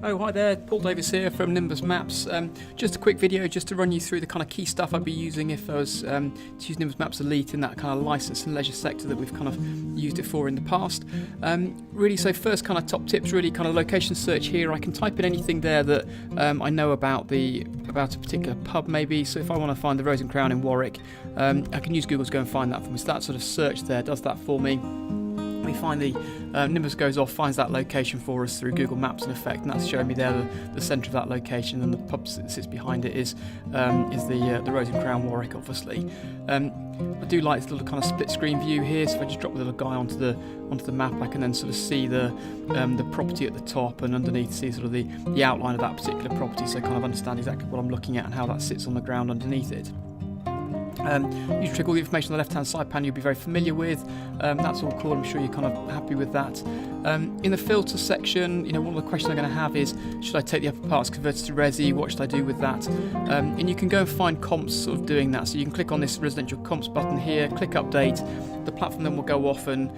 Oh, hi there, Paul Davis here from Nimbus Maps. Just a quick video just to run you through the kind of key stuff I'd be using if I was to use Nimbus Maps Elite in that kind of license and leisure sector that we've kind of used it for in the past. Really, so first kind of top tips, really kind of location search here. I can type in anything there that I know about a particular pub maybe. So if I want to find the Rose and Crown in Warwick, I can use Google to go and find that for me. So that sort of search there does that for me. We find the Nimbus goes off, finds that location for us through Google Maps in effect, and that's showing me there the centre of that location, and the pub that sits behind it is the Rose and Crown Warwick, obviously. I do like this little kind of split screen view here, so if I just drop the little guy onto the map, I can then sort of see the property at the top, and underneath see sort of the outline of that particular property, so kind of understand exactly what I'm looking at and how that sits on the ground underneath it. You trick all the information on the left hand side panel you'll be very familiar with. That's all cool, I'm sure you're kind of happy with that. In the filter section, one of the questions I'm going to have is, should I take the upper parts converted to Resi? What should I do with that? And you can go and find comps sort of doing that. So you can click on this residential comps button here, click update. The platform then will go off and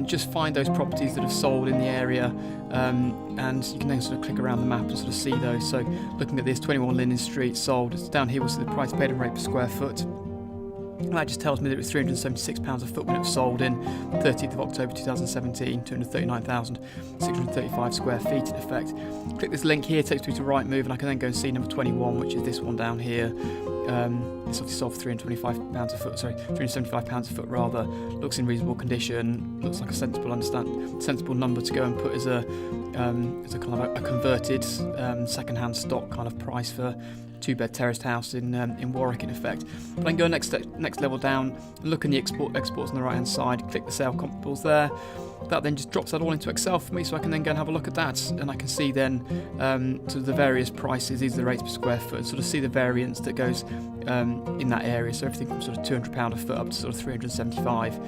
just find those properties that have sold in the area, and you can then sort of click around the map and sort of see those. So looking at this, 21 Linden Street sold. It's down here, we'll see the price paid and rate per square foot. That just tells me that it was £376 a foot when it was sold in 30th of October 2017, 239,635 square feet in effect. Click this link here, takes me to Rightmove, and I can then go and see number 21, which is this one down here. It's obviously sold for £375 a foot, sorry, £375 a foot rather. Looks in reasonable condition, looks like a sensible number to go and put as a kind of a converted second-hand stock kind of price for two-bed terraced house in Warwick in effect. But I can go next level down, look in the exports on the right hand side, click the sale comparables there. That then just drops that all into Excel for me, so I can then go and have a look at that, and I can see then sort of the various prices. These are the rates per square foot, sort of see the variance that goes in that area. So everything from sort of £200 a foot up to sort of 375,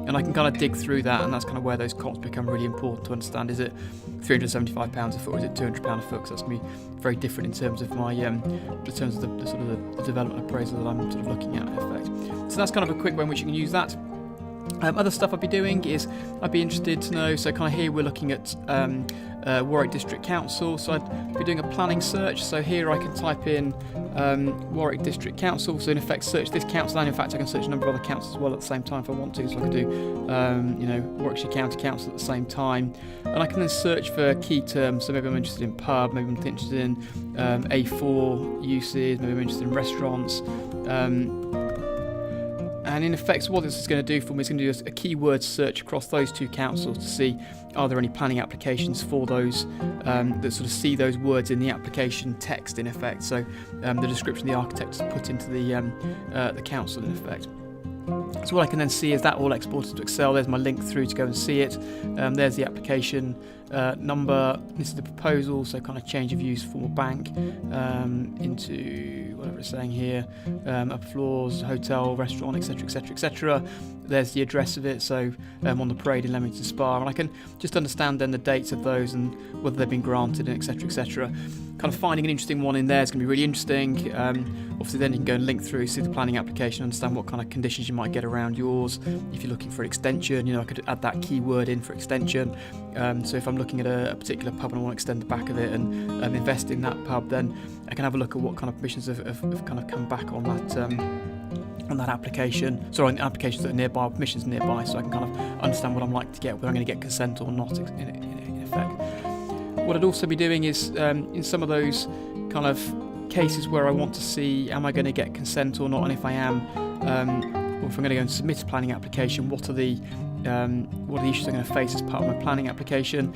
and I can kind of dig through that, and that's kind of where those comps become really important to understand. Is it £375 a foot, or is it £200 a foot? Because that's going to be very different in terms of my the development appraisal that I'm sort of looking at in effect. So that's kind of a quick way in which you can use that. Other stuff I'd be doing is I'd be interested to know, so kind of here we're looking at Warwick District Council, so I'd be doing a planning search. So here I can type in Warwick District Council, so in effect search this council, and in fact I can search a number of other councils as well at the same time if I want to, so I can do Warwickshire County Council at the same time, and I can then search for key terms. So maybe I'm interested in pub, maybe I'm interested in A4 uses, maybe I'm interested in restaurants. And in effect, what this is going to do for me is going to do a keyword search across those two councils to see, are there any planning applications for those that sort of see those words in the application text in effect. So the description the architect has put into the council in effect. So what I can then see is that all exported to Excel. There's my link through to go and see it. There's the application number. This is the proposal, so kind of change of use for bank into whatever it's saying here, upper floors, hotel, restaurant, etc, etc, etc. There's the address of it, so on the Parade in Leamington Spa, and I can just understand then the dates of those and whether they've been granted, and etc, etc. Kind of finding an interesting one in there is going to be really interesting. Obviously then you can go and link through, see the planning application, understand what kind of conditions you might get around yours. If you're looking for an extension, I could add that keyword in for extension. So if I'm looking at a particular pub and I want to extend the back of it and invest in that pub, then I can have a look at what kind of permissions have kind of come back on that application. Sorry, on the applications that are nearby, permissions nearby, so I can kind of understand what I'm likely to get, whether I'm going to get consent or not in effect. What I'd also be doing is in some of those kind of cases where I want to see, am I going to get consent or not, and if I am, or if I'm going to go and submit a planning application, what are the issues I'm going to face as part of my planning application.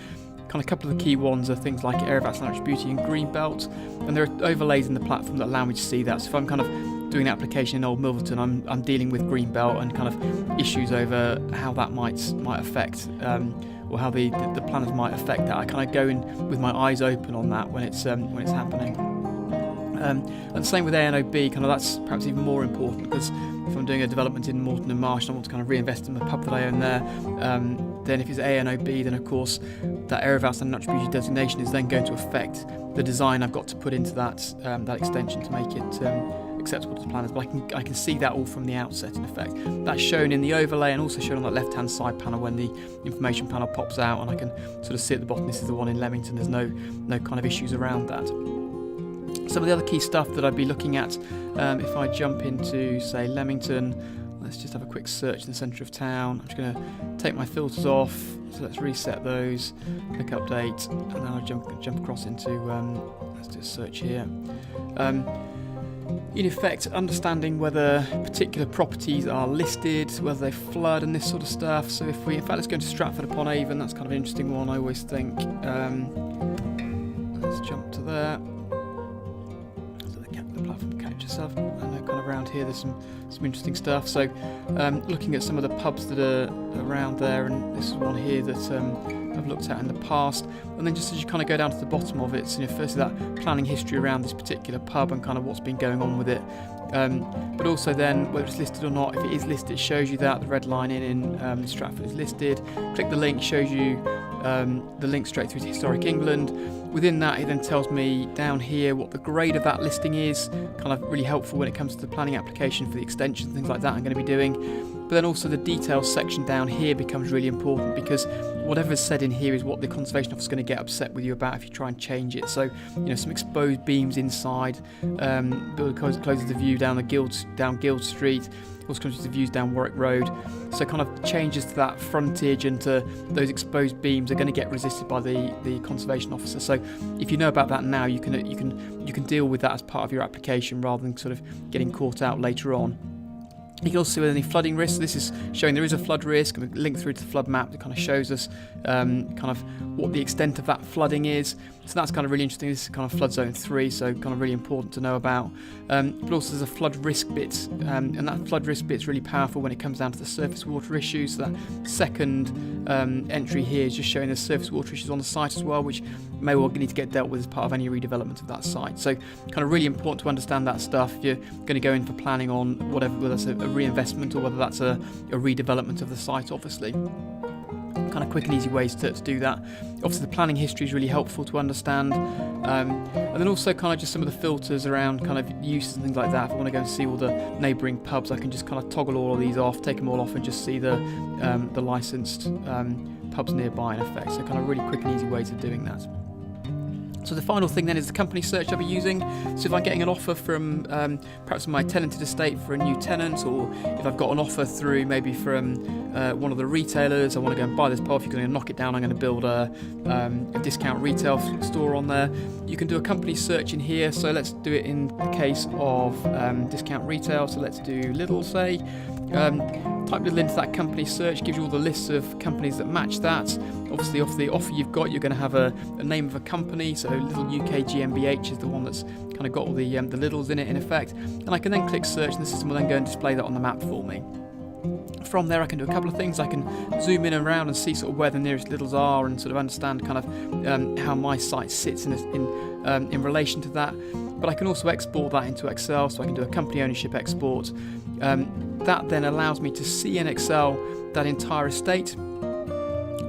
Kind of a couple of the key ones are things like area of outstanding beauty and greenbelt, and there are overlays in the platform that allow me to see that. So if I'm kind of doing an application in Old Milverton, I'm dealing with greenbelt and kind of issues over how that might affect, or how the planners might affect that. I kind of go in with my eyes open on that when it's happening. And the same with A&OB, kind of that's perhaps even more important, because if I'm doing a development in Moreton and Marsh and I want to kind of reinvest in the pub that I own there, then if it's A&OB, then of course that area of outstanding natural beauty designation is then going to affect the design I've got to put into that extension to make it acceptable to the planners, but I can see that all from the outset in effect. That's shown in the overlay and also shown on that left hand side panel when the information panel pops out, and I can sort of see at the bottom this is the one in Leamington. There's no kind of issues around that. Some of the other key stuff that I'd be looking at, if I jump into, say, Leamington, let's just have a quick search in the centre of town. I'm just going to take my filters off, so let's reset those, click update, and then I'll jump across into, let's do a search here. In effect, understanding whether particular properties are listed, whether they flood and this sort of stuff. So if we, in fact, let's go into Stratford-upon-Avon, that's kind of an interesting one, I always think. Let's jump to there. The platform capture stuff. I know kind of around here there's some interesting stuff. So looking at some of the pubs that are around there, and this is one here that I've looked at in the past. And then just as you kind of go down to the bottom of it, so, firstly that planning history around this particular pub and kind of what's been going on with it. But also then whether it's listed or not. If it is listed, it shows you that the red line in Stratford is listed. Click the link, shows you the link straight through to Historic England. Within that, it then tells me down here what the grade of that listing is, kind of really helpful when it comes to the planning application for the extension, things like that I'm going to be doing. But then also the details section down here becomes really important, because whatever's said in here is what the Conservation Officer is going to get upset with you about if you try and change it. So, some exposed beams inside, builder closes the view down Guild Street, also closes the views down Warwick Road. So kind of changes to that frontage and to those exposed beams are going to get resisted by the Conservation Officer. So if you know about that now, you can deal with that as part of your application rather than sort of getting caught out later on. You can also see with any flooding risks. This is showing there is a flood risk, and we link through to the flood map that kind of shows us kind of what the extent of that flooding is. So that's kind of really interesting. This is kind of flood zone 3, so kind of really important to know about. But also there's a flood risk bit, and that flood risk bit is really powerful when it comes down to the surface water issues. So that second entry here is just showing the surface water issues on the site as well, which may well need to get dealt with as part of any redevelopment of that site. So kind of really important to understand that stuff if you're going to go in for planning on whether that's a reinvestment or whether that's a redevelopment of the site, obviously. Kind of quick and easy ways to do that. Obviously the planning history is really helpful to understand, and then also kind of just some of the filters around kind of uses and things like that. If I want to go and see all the neighbouring pubs, I can just kind of toggle all of these off, take them all off, and just see the licensed pubs nearby in effect. So kind of really quick and easy ways of doing that. So the final thing then is the company search I'll be using. So if I'm getting an offer from perhaps my tenanted estate for a new tenant, or if I've got an offer through maybe from one of the retailers, I want to go and buy this pub, if you're going to knock it down, I'm going to build a discount retail store on there. You can do a company search in here, so let's do it in the case of discount retail, so let's do Lidl, say. Type Lidl into that company search, gives you all the lists of companies that match that. Obviously off the offer you've got, you're going to have a name of a company, so Lidl UK GmbH is the one that's kind of got all the Lidls in it in effect, and I can then click search and the system will then go and display that on the map for me. From there I can do a couple of things. I can zoom in and around and see sort of where the nearest Lidls are and sort of understand kind of how my site sits in relation to that. But I can also export that into Excel, so I can do a company ownership export. That then allows me to see in Excel that entire estate.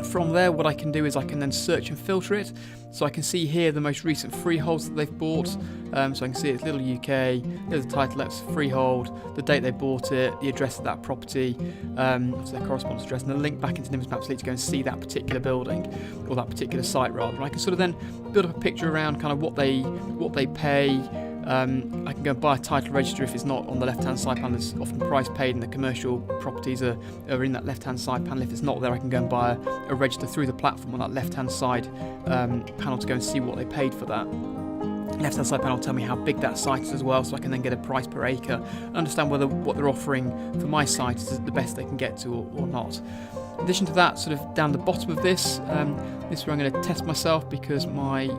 From there, what I can do is I can then search and filter it. So I can see here the most recent freeholds that they've bought. So I can see it's Lidl UK, there's the title, that's freehold, the date they bought it, the address of that property, so their correspondence address, and then link back into Nimbus Maps to go and see that particular building, or that particular site rather. And I can sort of then build up a picture around kind of what they pay. I can go and buy a title register if it's not on the left-hand side panel. There's often price paid, and the commercial properties are in that left-hand side panel. If it's not there, I can go and buy a register through the platform on that left-hand side panel to go and see what they paid for that. Left-hand side panel will tell me how big that site is as well, so I can then get a price per acre and understand whether what they're offering for my site is the best they can get to or not. In addition to that, sort of down the bottom of this is where I'm going to test myself, because my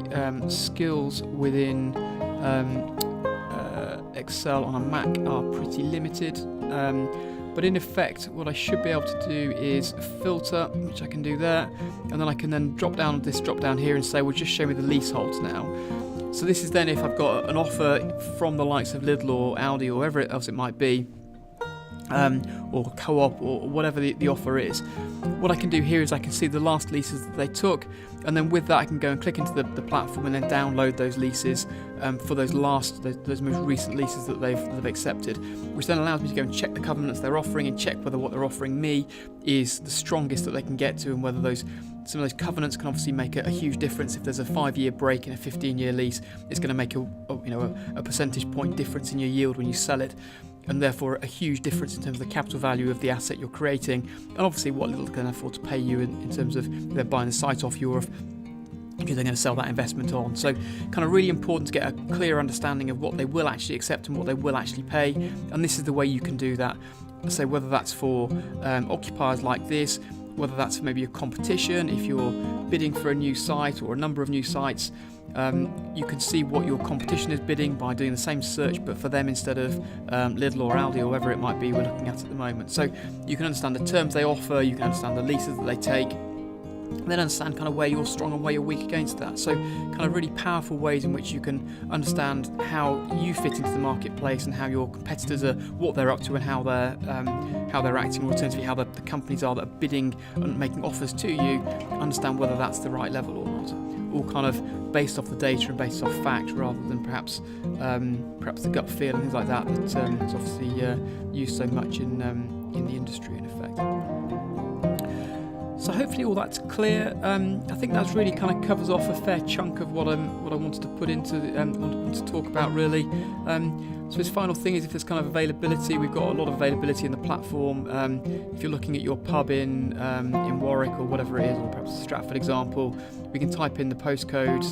skills within Excel on a Mac are pretty limited, but in effect what I should be able to do is filter, which I can do there, and then I can then drop down here and say, well, just show me the leaseholds now. So this is then if I've got an offer from the likes of Lidl or Aldi or whatever else it might be, or co-op or whatever the offer is. What I can do here is I can see the last leases that they took, and then with that I can go and click into the platform and then download those leases for those most recent leases that they've accepted, which then allows me to go and check the covenants they're offering and check whether what they're offering me is the strongest that they can get to, and whether some of those covenants can obviously make a huge difference. If there's a 5-year break in a 15-year lease, it's going to make a percentage point difference in your yield when you sell it, and therefore a huge difference in terms of the capital value of the asset you're creating, and obviously what little they can afford to pay you in terms of if they're buying the site off you or if they're going to sell that investment on. So kind of really important to get a clear understanding of what they will actually accept and what they will actually pay, and this is the way you can do that. So whether that's for occupiers like this, whether that's for maybe a competition, if you're bidding for a new site or a number of new sites, you can see what your competition is bidding by doing the same search, but for them instead of Lidl or Aldi or whatever it might be we're looking at the moment. So you can understand the terms they offer, you can understand the leases that they take, and then understand kind of where you're strong and where you're weak against that. So kind of really powerful ways in which you can understand how you fit into the marketplace and how your competitors are, what they're up to, and how they're acting, or alternatively how the companies are that are bidding and making offers to you, understand whether that's the right level or not. All kind of based off the data and based off fact, rather than perhaps the gut feel and things like that that's obviously used so much in the industry in effect. So hopefully all that's clear. I think that's really kind of covers off a fair chunk of what I wanted to put into wanted to talk about really. So his final thing is if there's kind of availability, we've got a lot of availability in the platform. If you're looking at your pub in Warwick or whatever it is, or perhaps a Stratford example, we can type in the postcode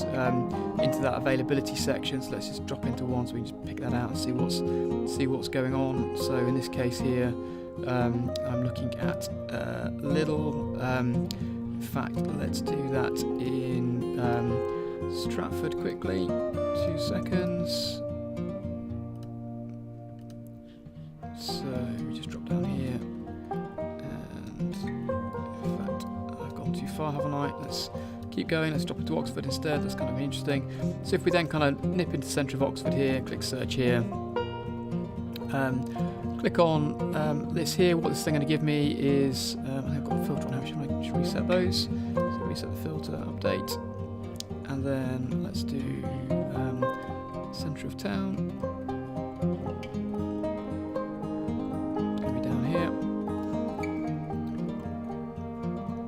into that availability section. So let's just drop into one so we can just pick that out and see what's going on. So in this case here, I'm looking at Lidl. In fact, let's do that in Stratford quickly. 2 seconds. So we just drop down here, and in fact I've gone too far, haven't I? Let's keep going. Let's drop into Oxford instead. That's kind of interesting. So if we then kind of nip into the centre of Oxford here, click search here, click on this here. What this thing going to give me is I've got a filter on here. Should we set those? So reset the filter, update, and then let's do centre of town.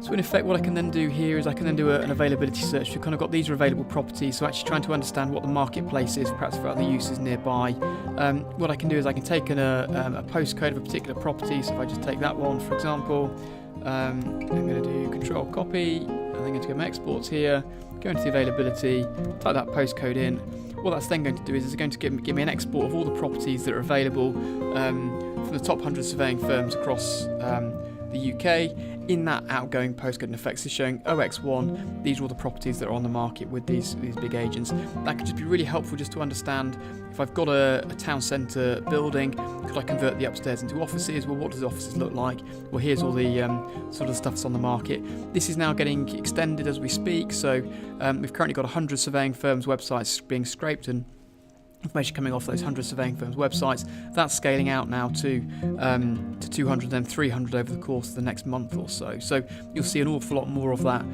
So in effect what I can then do here is I can then do an availability search. We've kind of got these are available properties, so actually trying to understand what the marketplace is, perhaps for other uses nearby. What I can do is I can take a postcode of a particular property. So if I just take that one for example, I'm going to do control copy, and then I'm going to go to exports here, go into the availability, type that postcode in. What that's then going to do is it's going to give me an export of all the properties that are available from the top 100 surveying firms across the UK. In that outgoing postcode, in effect, is showing OX1. These are all the properties that are on the market with these big agents. That could just be really helpful just to understand if I've got a town centre building, could I convert the upstairs into offices? Well, what does the offices look like? Well, here's all the sort of stuff that's on the market. This is now getting extended as we speak. So we've currently got 100 surveying firms' websites being scraped and information coming off those 100 surveying firms' websites. That's scaling out now to 200 and 300 over the course of the next month or so. So you'll see an awful lot more of that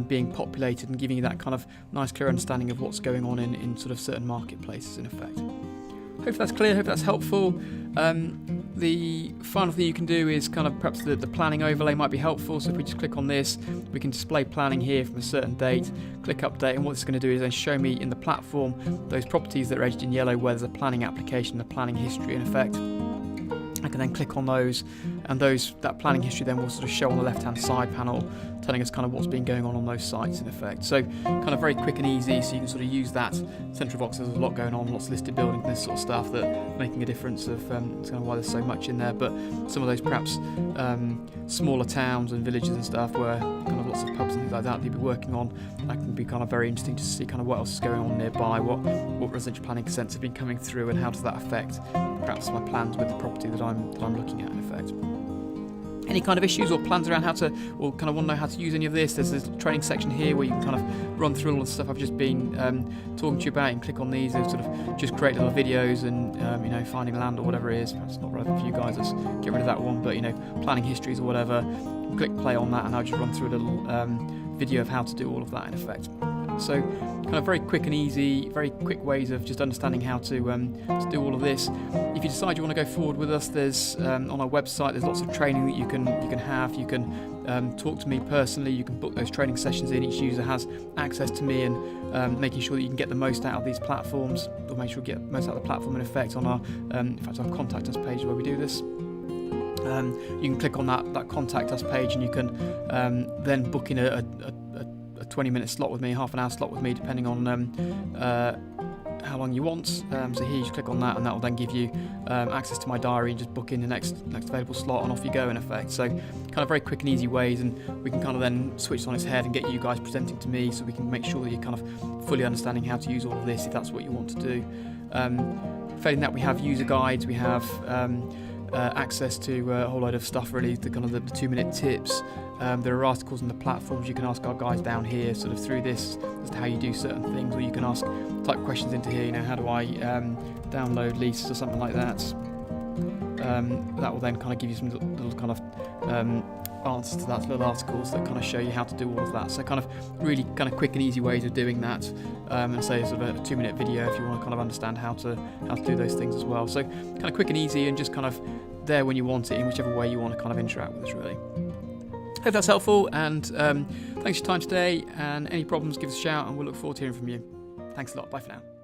being populated and giving you that kind of nice, clear understanding of what's going on in sort of certain marketplaces in effect. Hope that's clear, hope that's helpful. The final thing you can do is kind of perhaps the planning overlay might be helpful. So if we just click on this, we can display planning here from a certain date, click update, and what it's going to do is then show me in the platform those properties that are edged in yellow where there's a planning application, a planning history in effect. I can then click on those, and that planning history then will sort of show on the left-hand side panel, telling us kind of what's been going on those sites in effect. So kind of very quick and easy, so you can sort of use that. Centre of Oxford, there's a lot going on, lots of listed buildings and this sort of stuff that are making a difference of it's kind of why there's so much in there. But some of those perhaps smaller towns and villages and stuff where kind of lots of pubs and things like that you'll be working on, that can be kind of very interesting to see kind of what else is going on nearby, what residential planning consents have been coming through, and how does that affect perhaps my plans with the property that I'm looking at in effect. any kind of issues or plans around how to, or kind of want to know how to use any of this, there's this training section here where you can kind of run through all the stuff I've just been talking to you about. You can click on these and sort of just create little videos and, you know, finding land or whatever it is. It's not relevant for you guys, let's get rid of that one, but, you know, planning histories or whatever. Click play on that and I'll just run through a little video of how to do all of that in effect. So kind of very quick and easy, very quick ways of just understanding how to do all of this. If you decide you want to go forward with us, there's on our website there's lots of training that you can have. You can talk to me personally. You can book those training sessions in. Each user has access to me, and making sure that you can get the most out of these platforms, or make sure you get the most out of the platform in effect on our in fact our contact us page where we do this. You can click on that contact us page, and you can then book in a 20-minute slot with me, half an hour slot with me, depending on how long you want. So here you just click on that, and that will then give you access to my diary, and just book in the next available slot, and off you go in effect. So kind of very quick and easy ways, and we can kind of then switch on its head and get you guys presenting to me, so we can make sure that you're kind of fully understanding how to use all of this if that's what you want to do. Failing that, we have user guides, we have access to a whole load of stuff, really, the kind of the 2-minute tips. There are articles on the platforms. You can ask our guys down here sort of through this as to how you do certain things, or you can type questions into here, you know, how do I download leases or something like that. That will then kind of give you some little kind of answers to that, little articles that kind of show you how to do all of that. So kind of really kind of quick and easy ways of doing that, and say sort of a 2-minute video if you want to kind of understand how to do those things as well. So kind of quick and easy, and just kind of there when you want it, in whichever way you want to kind of interact with us, really. Hope that's helpful, and thanks for your time today, and any problems give us a shout, and we'll look forward to hearing from you. Thanks a lot, bye for now.